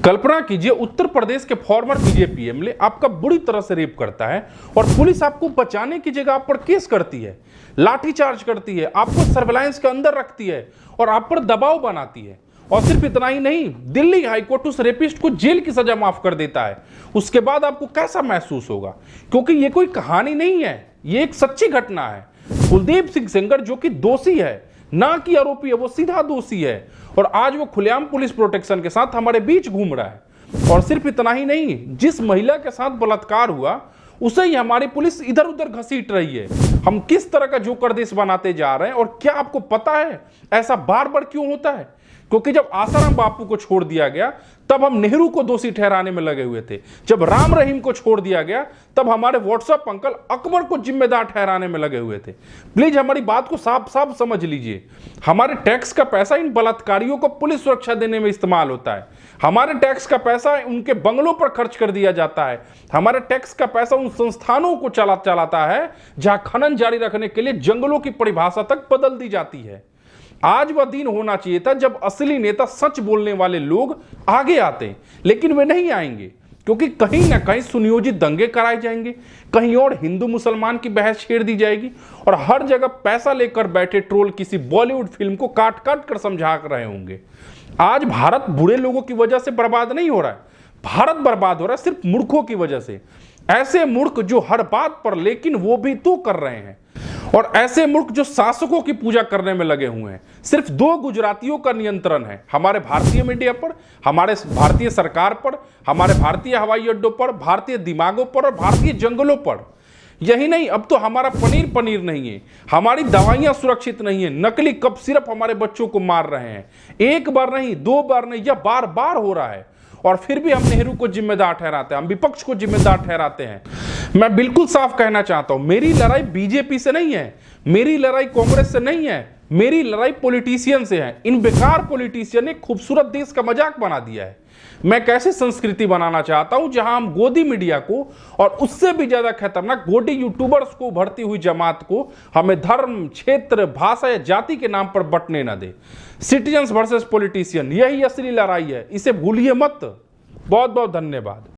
कल्पना कीजिए उत्तर प्रदेश के farmer BJP MLA आपका बुरी तरह से रेप करता है और पुलिस आपको बचाने की जगह आप पर केस करती है, लाठीचार्ज करती है, आपको सर्विलांस के अंदर रखती है और आप पर दबाव बनाती है। और सिर्फ इतना ही नहीं, दिल्ली हाईकोर्ट उस रेपिस्ट को जेल की सजा माफ कर देता है। उसके बाद आपको कैसा महसूस होगा? क्योंकि ये कोई कहानी नहीं है, ये एक सच्ची घटना है। कुलदीप सिंह सेंगर जो कि दोषी है, ना कि आरोपी है, वो सीधा दोषी है और आज वो खुलेआम पुलिस प्रोटेक्शन के साथ हमारे बीच घूम रहा है। और सिर्फ इतना ही नहीं, जिस महिला के साथ बलात्कार हुआ उसे ही हमारी पुलिस इधर उधर घसीट रही है। हम किस तरह का जोकर देश बनाते जा रहे हैं। और क्या आपको पता है ऐसा बार बार क्यों होता है? क्योंकि जब आसाराम बापू को छोड़ दिया गया तब हम नेहरू को दोषी ठहराने में लगे हुए थे। जब राम रहीम को छोड़ दिया गया तब हमारे व्हाट्सएप अंकल अकबर को जिम्मेदार ठहराने में लगे हुए थे। प्लीज हमारी बात को साफ साफ समझ लीजिए। हमारे टैक्स का पैसा इन बलात्कारियों को पुलिस सुरक्षा देने में इस्तेमाल होता है। हमारे टैक्स का पैसा उनके बंगलों पर खर्च कर दिया जाता है। हमारे टैक्स का पैसा उन संस्थानों को चलाता है जहां खनन जारी रखने के लिए जंगलों की परिभाषा तक बदल दी जाती है। आज वह दिन होना चाहिए था जब असली नेता, सच बोलने वाले लोग आगे आते, लेकिन वे नहीं आएंगे क्योंकि कहीं ना कहीं सुनियोजित दंगे कराए जाएंगे, कहीं और हिंदू मुसलमान की बहस छेड़ दी जाएगी और हर जगह पैसा लेकर बैठे ट्रोल किसी बॉलीवुड फिल्म को काट काट कर समझा रहे होंगे। आज भारत बुरे लोगों की वजह से बर्बाद नहीं हो रहा है, भारत बर्बाद हो रहा है सिर्फ मूर्खों की वजह से। ऐसे मूर्ख जो हर बात पर लेकिन वो भी तो कर रहे हैं, और ऐसे मूर्ख जो शासकों की पूजा करने में लगे हुए हैं। सिर्फ 2 गुजरातियों का नियंत्रण है, हमारे भारतीय मीडिया पर, हमारे भारतीय सरकार पर, हमारे भारतीय हवाई अड्डों पर, भारतीय दिमागों पर और भारतीय जंगलों पर। यही नहीं, अब तो हमारा पनीर नहीं है, हमारी दवाइयां सुरक्षित नहीं है, नकली कफ सिरप हमारे बच्चों को मार रहे हैं। 1 बार नहीं, 2 बार नहीं, यह बार बार हो रहा है और फिर भी हम नेहरू को जिम्मेदार ठहराते हैं, हम विपक्ष को जिम्मेदार ठहराते हैं। मैं बिल्कुल साफ कहना चाहता हूं, मेरी लड़ाई बीजेपी से नहीं है, मेरी लड़ाई कांग्रेस से नहीं है, मेरी लड़ाई पॉलिटिशियन से है। इन बेकार पॉलिटिशियन ने खूबसूरत देश का मजाक बना दिया है। मैं कैसे संस्कृति बनाना चाहता हूं जहां हम गोदी मीडिया को और उससे भी ज्यादा खतरनाक गोदी यूट्यूबर्स को, उभरती हुई जमात को हमें धर्म, क्षेत्र, भाषा या जाति के नाम पर बंटने न दे। सिटीजन्स वर्सेस पॉलिटिशियन, यही असली लड़ाई है, इसे भूलिए मत। बहुत बहुत धन्यवाद।